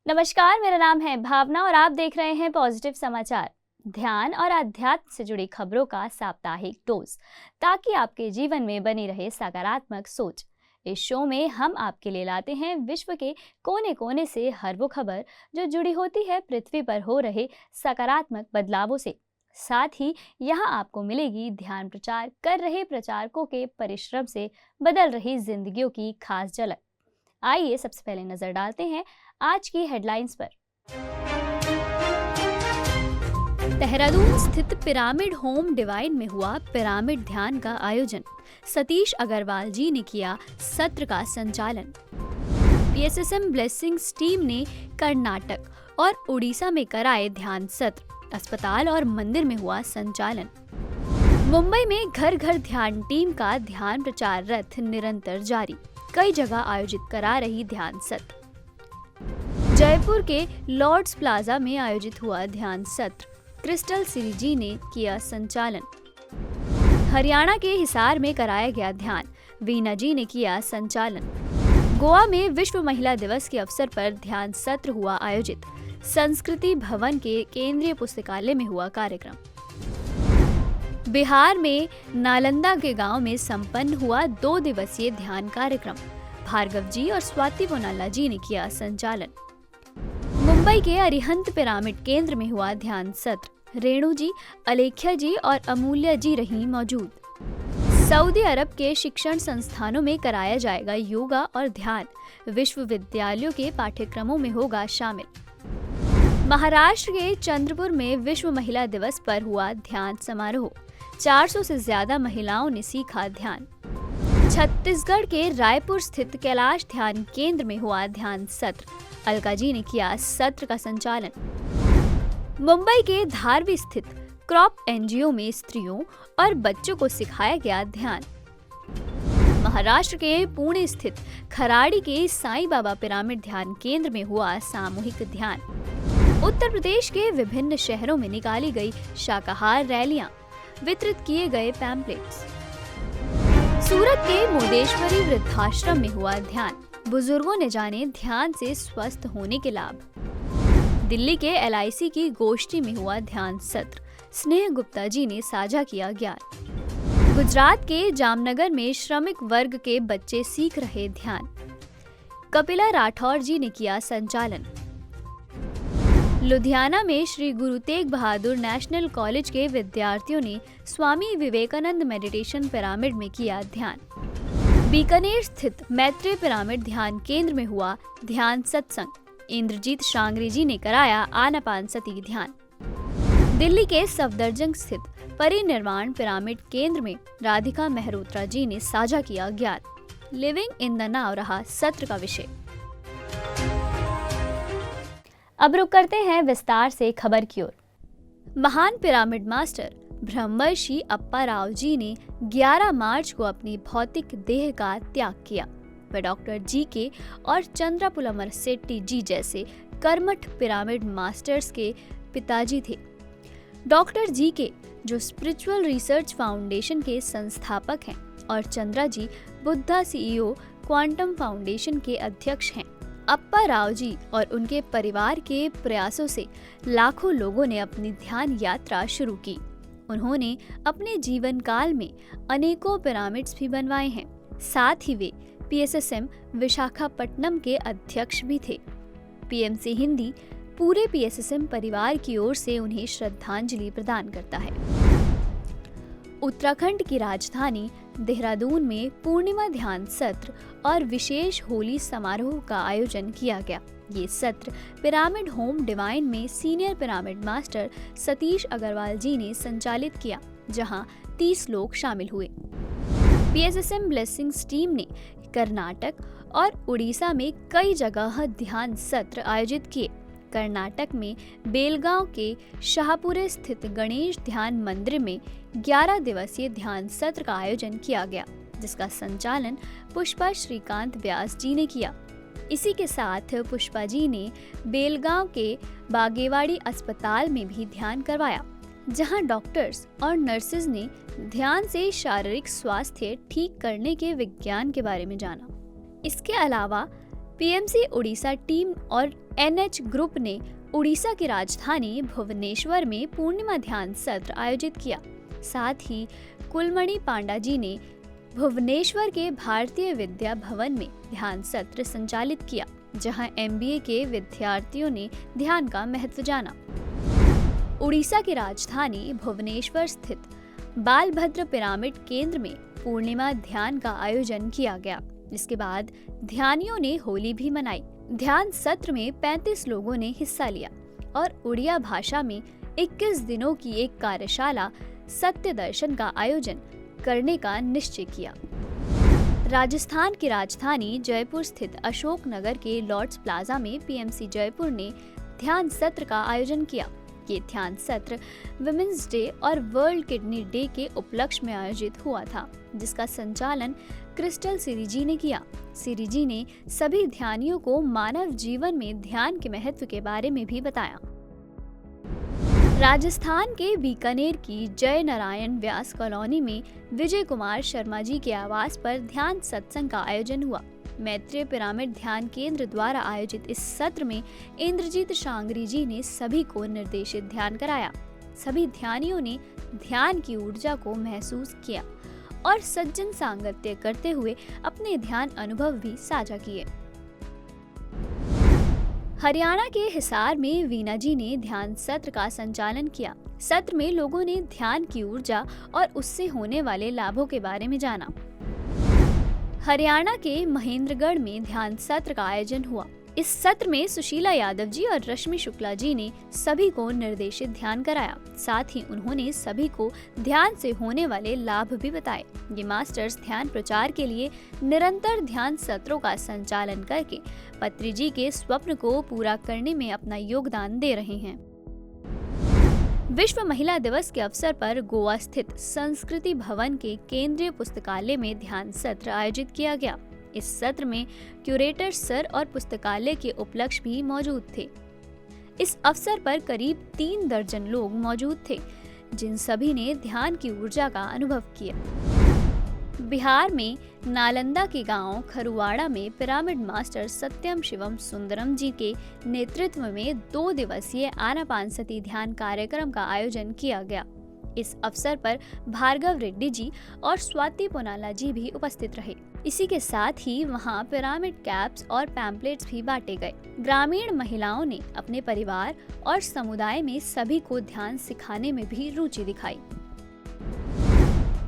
नमस्कार, मेरा नाम है भावना और आप देख रहे हैं पॉजिटिव समाचार। ध्यान और अध्यात्म से जुड़ी खबरों का साप्ताहिक डोज, ताकि आपके जीवन में बनी रहे सकारात्मक सोच। इस शो में हम आपके लिए लाते हैं विश्व के कोने कोने से हर वो खबर जो जुड़ी होती है पृथ्वी पर हो रहे सकारात्मक बदलावों से। साथ ही यहाँ आपको मिलेगी ध्यान प्रचार कर रहे प्रचारकों के परिश्रम से बदल रही जिंदगियों की खास झलक। आइए सबसे पहले नजर डालते हैं आज की हेडलाइंस पर। देहरादून स्थित पिरामिड होम डिवाइन में हुआ पिरामिड ध्यान का आयोजन। सतीश अग्रवाल जी ने किया सत्र का संचालन। पीएसएसएम ब्लेसिंग्स टीम ने कर्नाटक और उड़ीसा में कराए ध्यान सत्र। अस्पताल और मंदिर में हुआ संचालन। मुंबई में घर घर ध्यान टीम का ध्यान प्रचार रथ निरंतर जारी, कई जगह आयोजित करा रही ध्यान सत्र। जयपुर के लॉर्ड्स प्लाजा में आयोजित हुआ ध्यान सत्र। क्रिस्टल सिरी जी ने किया संचालन। हरियाणा के हिसार में कराया गया ध्यान, वीना जी ने किया संचालन। गोवा में विश्व महिला दिवस के अवसर पर ध्यान सत्र हुआ आयोजित। संस्कृति भवन के केंद्रीय पुस्तकालय में हुआ कार्यक्रम। बिहार में नालंदा के गांव में संपन्न हुआ 2 दिवसीय ध्यान कार्यक्रम। भार्गव जी और स्वाति पोनाला जी ने किया संचालन। मुंबई के अरिहंत पिरामिड केंद्र में हुआ ध्यान सत्र। रेणु जी, अलेख्या जी और अमूल्य जी रही मौजूद। सऊदी अरब के शिक्षण संस्थानों में कराया जाएगा योगा और ध्यान, विश्वविद्यालयों के पाठ्यक्रमों में होगा शामिल। महाराष्ट्र के चंद्रपुर में विश्व महिला दिवस पर हुआ ध्यान समारोह। 400 से ज्यादा महिलाओं ने सीखा ध्यान। छत्तीसगढ़ के रायपुर स्थित कैलाश ध्यान केंद्र में हुआ ध्यान सत्र। अलका जी ने किया सत्र का संचालन। मुंबई के धारवी स्थित क्रॉप एनजीओ में स्त्रियों और बच्चों को सिखाया गया ध्यान। महाराष्ट्र के पुणे स्थित खराड़ी के साईं बाबा पिरामिड ध्यान केंद्र में हुआ सामूहिक ध्यान। उत्तर प्रदेश के विभिन्न शहरों में निकाली गई शाकाहार रैलियां, वितरित किए गए पैम्पलेट्स। सूरत के मुदेश्वरी वृद्धाश्रम में हुआ ध्यान, बुजुर्गों ने जाने ध्यान से स्वस्थ होने के लाभ। दिल्ली के एलआईसी की गोष्ठी में हुआ ध्यान सत्र। स्नेह गुप्ता जी ने साझा किया ज्ञान। गुजरात के जामनगर में श्रमिक वर्ग के बच्चे सीख रहे ध्यान। कपिला राठौर जी ने किया संचालन। लुधियाना में श्री गुरु तेग बहादुर नेशनल कॉलेज के विद्यार्थियों ने स्वामी विवेकानंद मेडिटेशन पिरामिड में किया ध्यान। बीकानेर स्थित मैत्री पिरामिड ध्यान केंद्र में हुआ ध्यान सत्संग। इंद्रजीत शांगरी जी ने कराया आनापानसती ध्यान। दिल्ली के सफदरजंग स्थित परिनिर्वाण पिरामिड केंद्र में राधिका मेहरोत्रा जी ने साझा किया ज्ञान। लिविंग इन द नाउ रहा सत्र का विषय। अब रुक करते हैं विस्तार से खबर की ओर। महान पिरामिड मास्टर ब्रह्मर्षि अप्पा राव जी ने 11 मार्च को अपनी भौतिक देह का त्याग किया। वे डॉक्टर जी के और चंद्रापुलमर सेट्टी जी जैसे कर्मठ पिरामिड मास्टर्स के पिताजी थे। डॉक्टर जी के जो स्पिरिचुअल रिसर्च फाउंडेशन के संस्थापक हैं और चंद्रा जी बुद्धा सीईओ क्वांटम फाउंडेशन के अध्यक्ष हैं। अप्पा राव जी और उनके परिवार के प्रयासों से लाखों लोगों ने अपनी ध्यान यात्रा शुरू की। उन्होंने अपने जीवन काल में अनेकों पिरामिड्स भी बनवाए हैं। साथ ही वे पीएसएसएम विशाखापट्टनम के अध्यक्ष भी थे। पीएमसी हिंदी पूरे पीएसएसएम परिवार की ओर से उन्हें श्रद्धांजलि प्रदान करता है। उत्तराखंड की राजधानी देहरादून में पूर्णिमा ध्यान सत्र और विशेष होली समारोह का आयोजन किया गया। ये सत्र पिरामिड होम डिवाइन में senior pyramid master Satish Agarwal ji ने संचालित किया, जहां 30 लोग शामिल हुए। पीएसएसएम ब्लेसिंग्स टीम ने कर्नाटक और उड़ीसा में कई जगह ध्यान सत्र आयोजित किए। कर्नाटक में बेलगांव के शाहपुरे स्थित गणेश ध्यान मंदिर में 11 दिवसीय ध्यान सत्र का आयोजन किया गया, जिसका संचालन पुष्पा श्रीकांत व्यास जी ने किया। इसी के साथ पुष्पा जी ने बेलगांव के बागेवाड़ी अस्पताल में भी ध्यान करवाया, जहां डॉक्टर्स और नर्सेज ने ध्यान से शारीरिक स्वास्थ्य ठीक करने के विज्ञान के बारे में जाना। इसके अलावा पीएमसी उड़ीसा टीम और एनएच ग्रुप ने उड़ीसा की राजधानी भुवनेश्वर में पूर्णिमा ध्यान सत्र आयोजित किया। साथ ही कुलमणि पांडा जी ने भुवनेश्वर के भारतीय विद्या भवन में ध्यान सत्र संचालित किया, जहां एमबीए के विद्यार्थियों ने ध्यान का महत्व जाना। उड़ीसा की राजधानी भुवनेश्वर स्थित बालभद्र पिरामिड केंद्र में पूर्णिमा ध्यान का आयोजन किया गया। इसके बाद ध्यानियों ने होली भी मनाई। ध्यान सत्र में 35 लोगों ने हिस्सा लिया और उड़िया भाषा में 21 दिनों की एक कार्यशाला सत्य दर्शन का आयोजन करने का निश्चय किया। राजस्थान की राजधानी जयपुर स्थित अशोक नगर के लॉर्ड्स प्लाजा में पीएमसी जयपुर ने ध्यान सत्र का आयोजन किया। ये ध्यान सत्र विमेंस डे और वर्ल्ड किडनी डे के उपलक्ष्य में आयोजित हुआ था, जिसका संचालन क्रिस्टल सिरिजी ने किया। सिरिजी ने सभी ध्यानियों को मानव जीवन में ध्यान के महत्व के बारे में भी बताया। राजस्थान के बीकानेर की जय नारायण व्यास कॉलोनी में विजय कुमार शर्मा जी के आवास पर ध्यान सत्संग का आयोजन हुआ। मैत्रेय पिरामिड ध्यान केंद्र द्वारा आयोजित इस सत्र में इंद्रजीत शांगरी जी ने सभी को निर्देशित ध्यान कराया। सभी ध्यानियों ने ध्यान की ऊर्जा को महसूस किया और सज्जन सांगत्य करते हुए अपने ध्यान अनुभव भी साझा किए। हरियाणा के हिसार में वीना जी ने ध्यान सत्र का संचालन किया। सत्र में लोगों ने ध्यान की ऊर्जा और उससे होने वाले लाभों के बारे में जाना। हरियाणा के महेंद्रगढ़ में ध्यान सत्र का आयोजन हुआ। इस सत्र में सुशीला यादव जी और रश्मि शुक्ला जी ने सभी को निर्देशित ध्यान कराया। साथ ही उन्होंने सभी को ध्यान से होने वाले लाभ भी बताए। ये मास्टर्स ध्यान प्रचार के लिए निरंतर ध्यान सत्रों का संचालन करके पत्री जी के स्वप्न को पूरा करने में अपना योगदान दे रहे हैं। विश्व महिला दिवस के अवसर पर गोवा स्थित संस्कृति भवन के केंद्रीय पुस्तकालय में ध्यान सत्र आयोजित किया गया। इस सत्र में क्यूरेटर सर और पुस्तकालय के उपलक्ष्य भी मौजूद थे। इस अवसर पर करीब 3 दर्जन लोग मौजूद थे, जिन सभी ने ध्यान की ऊर्जा का अनुभव किया। बिहार में नालंदा के गांव खरुवाड़ा में पिरामिड मास्टर सत्यम शिवम सुंदरम जी के नेतृत्व में 2 दिवसीय आनापानसती ध्यान कार्यक्रम का आयोजन किया गया। इस अवसर पर भार्गव रेड्डी जी और स्वाति पोनाला जी भी उपस्थित रहे। इसी के साथ ही वहां पिरामिड कैप्स और पैम्पलेट्स भी बांटे गए। ग्रामीण महिलाओं ने अपने परिवार और समुदाय में सभी को ध्यान सिखाने में भी रुचि दिखाई।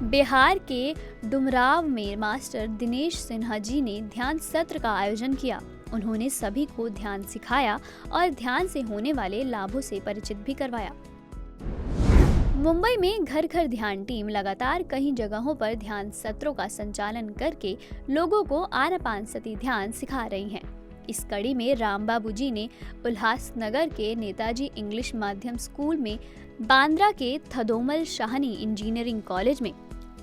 बिहार के डुमराव में मास्टर दिनेश सिन्हा जी ने ध्यान सत्र का आयोजन किया। उन्होंने सभी को ध्यान सिखाया और ध्यान से होने वाले लाभों से परिचित भी करवाया। मुंबई में घर घर ध्यान टीम लगातार कई जगहों पर ध्यान सत्रों का संचालन करके लोगों को आनापानसती ध्यान सिखा रही हैं। इस कड़ी में रामबाबू जी ने उल्लासनगर के नेताजी इंग्लिश माध्यम स्कूल में, बांद्रा के थदोमल शाहनी इंजीनियरिंग कॉलेज में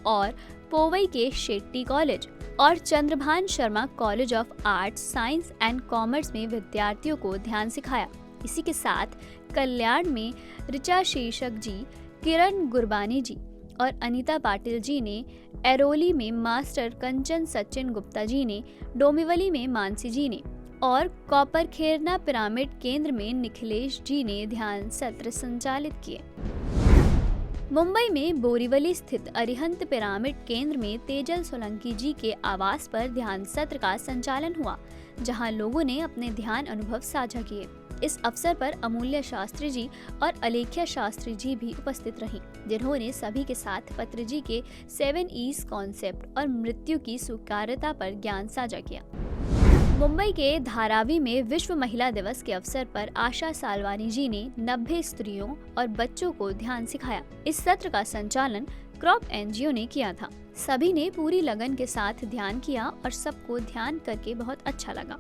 और पोवई के शेट्टी कॉलेज और Chandrabhan Sharma college of arts, science and commerce में विद्यार्थियों को ध्यान सिखाया। इसी के साथ कल्याण में ऋचा शीर्षक जी, किरण गुरबानी जी और अनीता पाटिल जी ने, एरोली में मास्टर कंचन सचिन गुप्ता जी ने, डोंबिवली में मानसी जी ने और कॉपरखेरना पिरामिड केंद्र में निखिलेश जी ने ध्यान सत्र संचालित किए। मुंबई में बोरीवली स्थित अरिहंत पिरामिड केंद्र में तेजल सोलंकी जी के आवास पर ध्यान सत्र का संचालन हुआ, जहां लोगों ने अपने ध्यान अनुभव साझा किए। इस अवसर पर अमूल्य शास्त्री जी और अलेख्या शास्त्री जी भी उपस्थित रहीं, जिन्होंने सभी के साथ पत्र जी के 7 E's कॉन्सेप्ट और मृत्यु की स्वीकार्यता पर ज्ञान साझा किया। मुंबई के धारावी में विश्व महिला दिवस के अवसर पर आशा सालवानी जी ने 90 स्त्रियों और बच्चों को ध्यान सिखाया। इस सत्र का संचालन क्रॉप एनजीओ ने किया था। सभी ने पूरी लगन के साथ ध्यान किया और सबको ध्यान करके बहुत अच्छा लगा।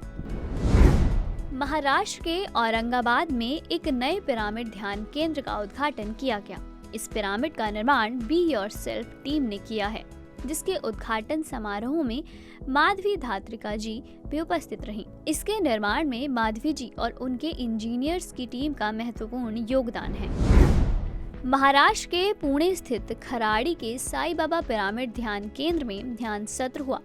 महाराष्ट्र के औरंगाबाद में एक नए पिरामिड ध्यान केंद्र का उद्घाटन किया गया। इस पिरामिड का निर्माण बी योरसेल्फ टीम ने किया है, जिसके उद्घाटन समारोह में माधवी धात्रिका जी भी उपस्थित रहीं। इसके निर्माण में माधवी जी और उनके इंजीनियर्स की टीम का महत्वपूर्ण योगदान है। महाराष्ट्र के पुणे स्थित खराड़ी के साईं बाबा पिरामिड ध्यान केंद्र में ध्यान सत्र हुआ।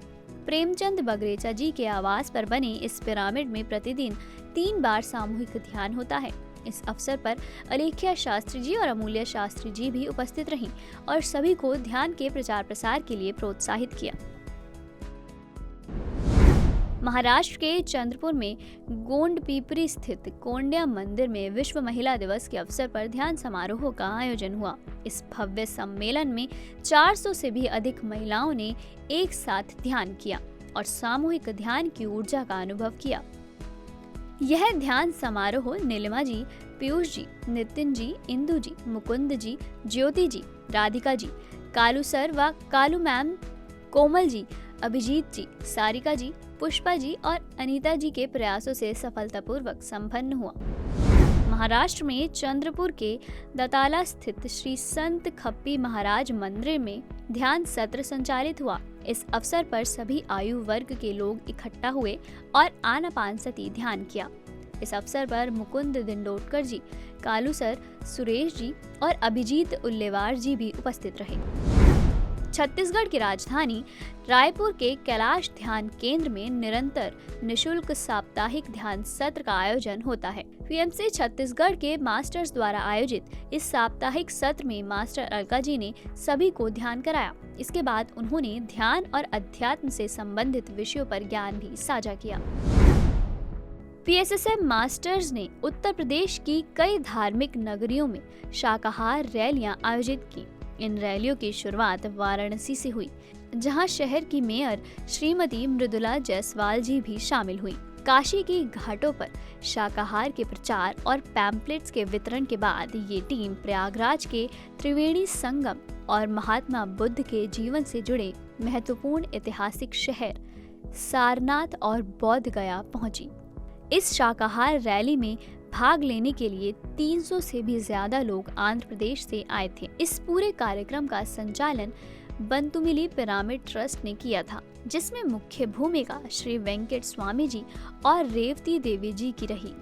प्रेमचंद बगरेचा जी के आवास पर बने इस पिरामिड में प्रतिदिन 3 बार सामूहिक ध्यान होता है। इस अवसर पर अलेख्या शास्त्री जी और अमूल्य शास्त्री जी भी उपस्थित रहीं और सभी को ध्यान के प्रचार प्रसार के लिए प्रोत्साहित किया। महाराष्ट्र के चंद्रपुर में गोंडपीपरी स्थित कोंड्या मंदिर में विश्व महिला दिवस के अवसर पर ध्यान समारोह का आयोजन हुआ। इस भव्य सम्मेलन में 400 से भी अधिक महिलाओं ने एक साथ ध्यान किया और सामूहिक ध्यान की ऊर्जा का अनुभव किया। यह ध्यान समारोह नीलिमा जी, पीयूष जी, नितिन जी, इंदु जी, मुकुंद जी, ज्योति जी, राधिका जी, कालू सर व कालू मैम, कोमल जी, अभिजीत जी, सारिका जी, पुष्पा जी और अनीता जी के प्रयासों से सफलतापूर्वक संपन्न हुआ। महाराष्ट्र में चंद्रपुर के दताला स्थित श्री संत खप्पी महाराज मंदिर में ध्यान सत्र संचालित हुआ। इस अवसर पर सभी आयु वर्ग के लोग इकट्ठा हुए और आनापानसती ध्यान किया। इस अवसर पर मुकुंद दिंडोटकर जी, कालू सर, सुरेश जी और अभिजीत उल्लेवार जी भी उपस्थित रहे। छत्तीसगढ़ की राजधानी रायपुर के कैलाश ध्यान केंद्र में निरंतर निशुल्क साप्ताहिक ध्यान सत्र का आयोजन होता है। पीएमसी छत्तीसगढ़ के मास्टर्स द्वारा आयोजित इस साप्ताहिक सत्र में मास्टर अलका जी ने सभी को ध्यान कराया। इसके बाद उन्होंने ध्यान और अध्यात्म से संबंधित विषयों पर ज्ञान भी साझा किया। पीएसएसएम मास्टर्स ने उत्तर प्रदेश की कई धार्मिक नगरियों में शाकाहार रैलियां आयोजित की। इन रैलियों की शुरुआत वाराणसी से हुई, जहां शहर की मेयर श्रीमती मृदुला जायसवाल जी भी शामिल हुई। काशी की घाटों पर शाकाहार के प्रचार और पैम्पलेट्स के वितरण के बाद ये टीम प्रयागराज के त्रिवेणी संगम और महात्मा बुद्ध के जीवन से जुड़े महत्वपूर्ण ऐतिहासिक शहर सारनाथ और बोध गया पहुंची। इस शाकाहार रैली में भाग लेने के लिए 300 से भी ज्यादा लोग आंध्र प्रदेश से आए थे। इस पूरे कार्यक्रम का संचालन बंतुमिली पिरामिड ट्रस्ट ने किया था, जिसमें मुख्य भूमिका श्री वेंकट स्वामी जी और रेवती देवी जी की रही।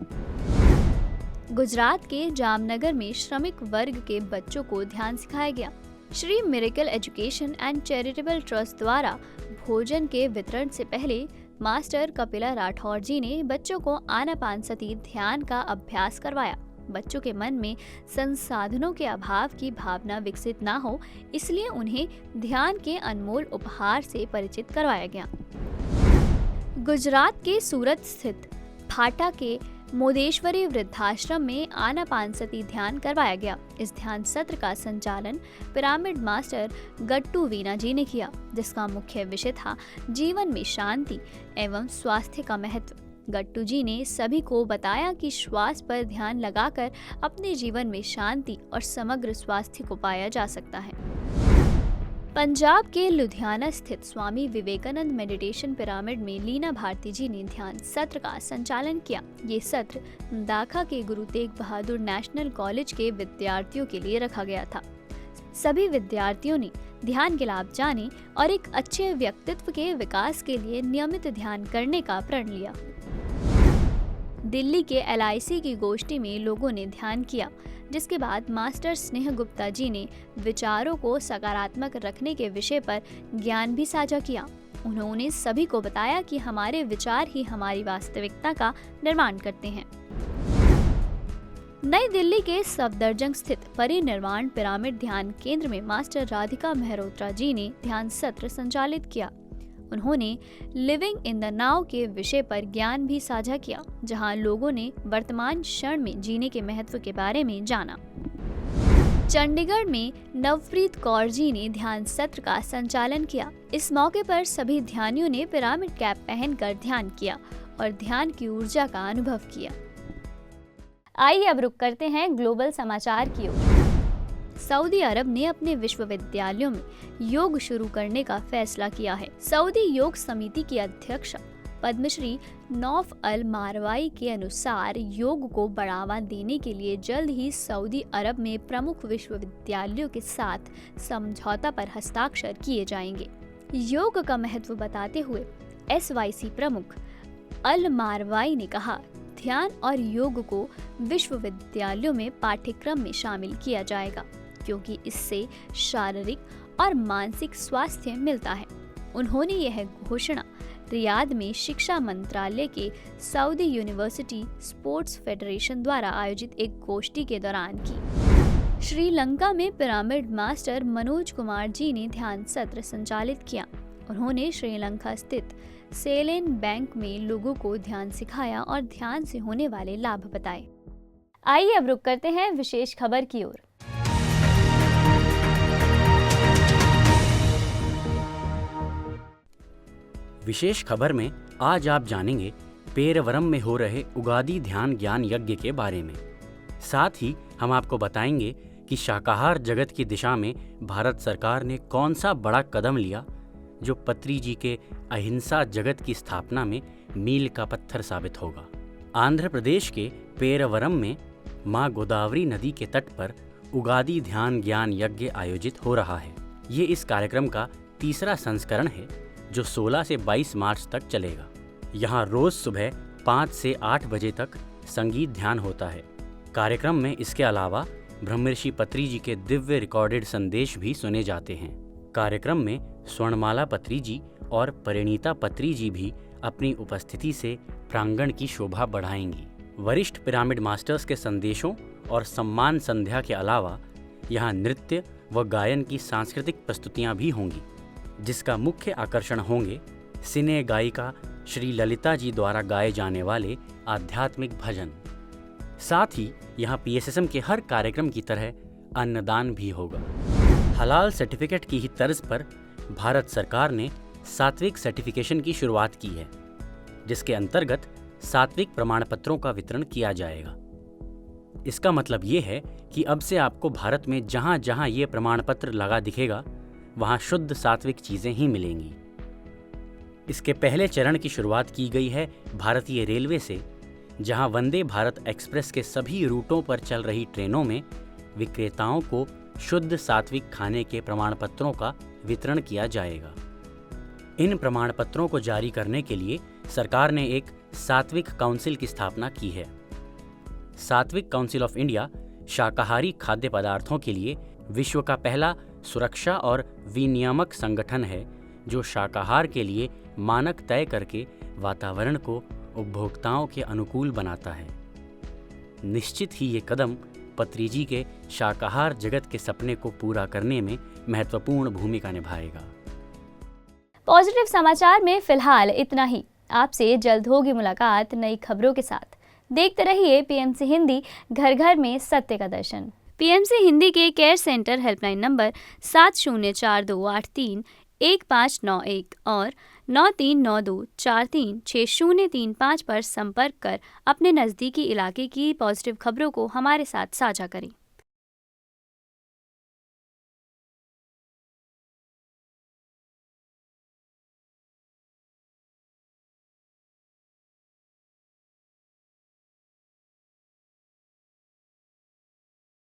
गुजरात के जामनगर में श्रमिक वर्ग के बच्चों को ध्यान सिखाया गया। Shri miracle education and charitable trust द्वारा भोजन के वितरण से पहले मास्टर कपिला राठौर जी ने बच्चों को आनापानसती ध्यान का अभ्यास करवाया। बच्चों के मन में संसाधनों के अभाव की भावना विकसित ना हो, इसलिए उन्हें ध्यान के अनमोल उपहार से परिचित करवाया गया। गुजरात के सूरत स्थित फाटा के मोदेश्वरी वृद्धाश्रम में आनापानसती ध्यान करवाया गया। इस ध्यान सत्र का संचालन पिरामिड मास्टर गट्टू वीना जी ने किया, जिसका मुख्य विषय था जीवन में शांति एवं स्वास्थ्य का महत्व। गट्टू जी ने सभी को बताया कि श्वास पर ध्यान लगाकर अपने जीवन में शांति और समग्र स्वास्थ्य को पाया जा सकता है। पंजाब के लुधियाना स्थित स्वामी विवेकानंद मेडिटेशन पिरामिड में लीना भारती जी ने ध्यान सत्र का संचालन किया। ये सत्र दाखा के गुरु तेग बहादुर नेशनल कॉलेज के विद्यार्थियों के लिए रखा गया था। सभी विद्यार्थियों ने ध्यान के लाभ जाने और एक अच्छे व्यक्तित्व के विकास के लिए नियमित ध्यान करने का प्रण लिया। दिल्ली के LIC की गोष्ठी में लोगों ने ध्यान किया, जिसके बाद मास्टर स्नेह गुप्ता जी ने विचारों को सकारात्मक रखने के विषय पर ज्ञान भी साझा किया। उन्होंने सभी को बताया कि हमारे विचार ही हमारी वास्तविकता का निर्माण करते हैं। नई दिल्ली के सफदरजंग स्थित परिनिर्वाण पिरामिड ध्यान केंद्र में मास्टर राधिका मेहरोत्रा जी ने ध्यान सत्र संचालित किया। उन्होंने लिविंग इन द नाउ के विषय पर ज्ञान भी साझा किया, जहां लोगों ने वर्तमान क्षण में जीने के महत्व के बारे में जाना। चंडीगढ़ में नवप्रीत कौर जी ने ध्यान सत्र का संचालन किया। इस मौके पर सभी ध्यानियों ने पिरामिड कैप पहनकर ध्यान किया और ध्यान की ऊर्जा का अनुभव किया। आइए अब रुक करते हैं ग्लोबल समाचार की ओर। सऊदी अरब ने अपने विश्वविद्यालयों में योग शुरू करने का फैसला किया है। सऊदी योग समिति की अध्यक्ष पद्मश्री नौफ अल मारवाई के अनुसार योग को बढ़ावा देने के लिए जल्द ही सऊदी अरब में प्रमुख विश्वविद्यालयों के साथ समझौता पर हस्ताक्षर किए जाएंगे। योग का महत्व बताते हुए SYC प्रमुख अल मारवाई ने कहा, ध्यान और योग को विश्वविद्यालयों में पाठ्यक्रम में शामिल किया जाएगा, क्योंकि इससे शारीरिक और मानसिक स्वास्थ्य मिलता है। उन्होंने यह घोषणा रियाद में शिक्षा मंत्रालय के सऊदी यूनिवर्सिटी स्पोर्ट्स फेडरेशन द्वारा आयोजित एक गोष्ठी के दौरान की। श्रीलंका में पिरामिड मास्टर मनोज कुमार जी ने ध्यान सत्र संचालित किया। उन्होंने श्रीलंका स्थित सेलेन बैंक में लोगों को ध्यान सिखाया और ध्यान से होने वाले लाभ बताए। आइए अब रुक करते हैं विशेष खबर की ओर। विशेष खबर में आज आप जानेंगे पेरवरम में हो रहे उगादी ध्यान ज्ञान यज्ञ के बारे में। साथ ही हम आपको बताएंगे कि शाकाहार जगत की दिशा में भारत सरकार ने कौन सा बड़ा कदम लिया जो पत्री जी के अहिंसा जगत की स्थापना में मील का पत्थर साबित होगा। आंध्र प्रदेश के पेरवरम में मां गोदावरी नदी के तट पर उगादी ध्यान ज्ञान यज्ञ आयोजित हो रहा है। ये इस कार्यक्रम का तीसरा संस्करण है जो 16 से 22 मार्च तक चलेगा। यहाँ रोज सुबह 5 से 8 बजे तक संगीत ध्यान होता है। कार्यक्रम में इसके अलावा ब्रह्मर्षि पत्री जी के दिव्य रिकॉर्डेड संदेश भी सुने जाते हैं। कार्यक्रम में स्वर्णमाला पत्री जी और परिणीता पत्री जी भी अपनी उपस्थिति से प्रांगण की शोभा बढ़ाएंगी। वरिष्ठ पिरामिड मास्टर्स के संदेशों और सम्मान संध्या के अलावा यहाँ नृत्य व गायन की सांस्कृतिक प्रस्तुतियाँ भी होंगी, जिसका मुख्य आकर्षण होंगे सिने गायिका श्री ललिता जी द्वारा गाए जाने वाले आध्यात्मिक भजन। साथ ही यहाँ पीएसएसएम के हर कार्यक्रम की तरह अन्नदान भी होगा। हलाल सर्टिफिकेट की ही तर्ज पर भारत सरकार ने सात्विक सर्टिफिकेशन की शुरुआत की है, जिसके अंतर्गत सात्विक प्रमाण पत्रों का वितरण किया जाएगा। इसका मतलब ये है कि अब से आपको भारत में जहाँ जहाँ ये प्रमाण पत्र लगा दिखेगा वहाँ शुद्ध सात्विक चीज़ें ही मिलेंगी। इसके पहले चरण की शुरुआत की गई है भारतीय रेलवे से, जहाँ वंदे भारत एक्सप्रेस के सभी रूटों पर चल रही ट्रेनों में विक्रेताओं को शुद्ध सात्विक खाने के प्रमाण पत्रों का वितरण किया जाएगा। इन प्रमाण पत्रों को जारी करने के लिए सरकार ने एक सात्विक काउंसिल की स्थापना की है। सात्विक काउंसिल ऑफ इंडिया शाकाहारी खाद्य पदार्थों के लिए विश्व का पहला सुरक्षा और विनियामक संगठन है, जो शाकाहार के लिए मानक तय करके वातावरण को उपभोक्ताओं के अनुकूल बनाता है। निश्चित ही ये कदम पत्री जी के शाकाहार जगत के सपने को पूरा करने में महत्वपूर्ण भूमिका निभाएगा। पॉजिटिव समाचार में फिलहाल इतना ही। आपसे जल्द होगी मुलाकात नई खबरों के साथ। देखते रहिए पीएमसी हिंदी, घर घर में सत्य का दर्शन। पीएमसी हिंदी के केयर सेंटर हेल्पलाइन नंबर 7042831591 और 9392436035 पर संपर्क कर अपने नज़दीकी इलाके की पॉजिटिव खबरों को हमारे साथ साझा करें।